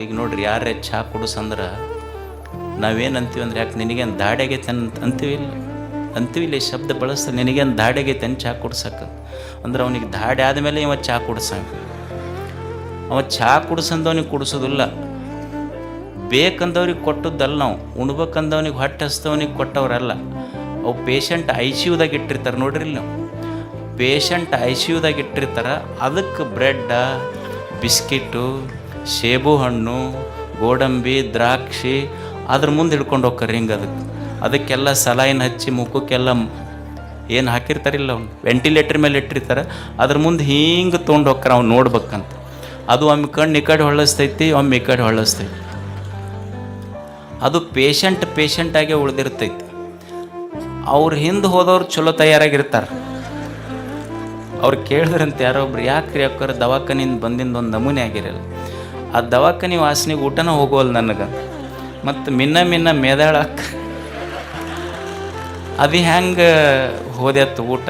ಈಗ ನೋಡ್ರಿ ಯಾರೇ ಚಹಾ ಕುಡಿಸಂದ್ರೆ ನಾವೇನು ಅಂತೀವಿ ಅಂದ್ರೆ, ಯಾಕೆ ನಿನಗೇನು ದಾಡಿ ಆಗೈತೆ ಅಂತೀವಿ ಇಲ್ಲ ಈ ಶಬ್ದ ಬಳಸ್ತಾರೆ. ನಿನಗೇನು ದಾಡಿ ಆಗೈತೆ ಅಂತ ಚಹಾ ಕುಡ್ಸಕ್ಕೆ ಅಂದ್ರೆ ಅವನಿಗೆ ದಾಡಿ ಆದಮೇಲೆ ಇವ ಚಹಾ ಕುಡ್ಸಂಗ. ಅವ ಚಹಾ ಕುಡ್ಸಂದವನಿಗೆ ಕುಡಿಸೋದಿಲ್ಲ, ಬೇಕಂದವ್ರಿಗೆ ಕೊಟ್ಟದ್ದಲ್ಲ. ನಾವು ಉಣ್ಬೇಕಂದವನಿಗೆ ಹೊಟ್ಟೆ ಹಸ್ತವನಿಗೆ ಕೊಟ್ಟವ್ರಲ್ಲ. ಅವು ಪೇಷಂಟ್ ICUದಾಗ ಇಟ್ಟಿರ್ತಾರೆ ನೋಡ್ರಿ. ನಾವು ಪೇಷಂಟ್ ICUದಾಗ ಇಟ್ಟಿರ್ತಾರೆ. ಅದಕ್ಕೆ ಬ್ರೆಡ್ಡ, ಬಿಸ್ಕಿಟು, ಸೇಬು ಹಣ್ಣು, ಗೋಡಂಬಿ, ದ್ರಾಕ್ಷಿ ಅದ್ರ ಮುಂದೆ ಹಿಡ್ಕೊಂಡು ಹೋಗ್ತಾರೆ. ಹಿಂಗೆ ಅದಕ್ಕೆಲ್ಲ ಸಲೈನ್ ಹಚ್ಚಿ ಮುಖಕ್ಕೆಲ್ಲ ಏನು ಹಾಕಿರ್ತಾರಿಲ್ಲ, ಅವ್ನು ವೆಂಟಿಲೇಟರ್ ಮೇಲೆ ಇಟ್ಟಿರ್ತಾರೆ. ಅದ್ರ ಮುಂದೆ ಹಿಂಗೆ ತೊಗೊಂಡು ಹೋಗ್ತಾರೆ ಅವ್ನು ನೋಡ್ಬೇಕಂತ. ಅದು ಒಮ್ಮೆ ಕಣ್ಣು ಈ ಕಡೆ ಹೊಳ್ಳಿಸ್ತೈತಿ, ಒಮ್ಮೆ ಈ ಕಡೆ ಹೊಳ್ಳಿಸ್ತೈತಿ. ಅದು ಪೇಷಂಟಾಗೆ ಉಳಿದಿರ್ತೈತಿ. ಅವ್ರ ಹಿಂದೆ ಹೋದವ್ರು ಚಲೋ ತಯಾರಾಗಿರ್ತಾರೆ. ಅವ್ರು ಕೇಳಿದ್ರಂತೆ ಯಾರೊಬ್ರು, ಯಾಕ್ರಿ ಯಾಕಾರ ದವಾಖಾನಿಂದ ಬಂದಿಂದ ಒಂದು ನಮೂನೆ ಆಗಿರಲ್ಲ, ಆ ದವಾಖಾನೆ ವಾಸನೆಗೆ ಊಟನ ಹೋಗೋಲ್ಲ ನನಗೆ, ಮತ್ತು ಮಿನ್ನ ಮೇದಾಳಕ್ಕೆ ಅದು ಹೆಂಗೆ ಹೋದ್ಯಾತು ಊಟ.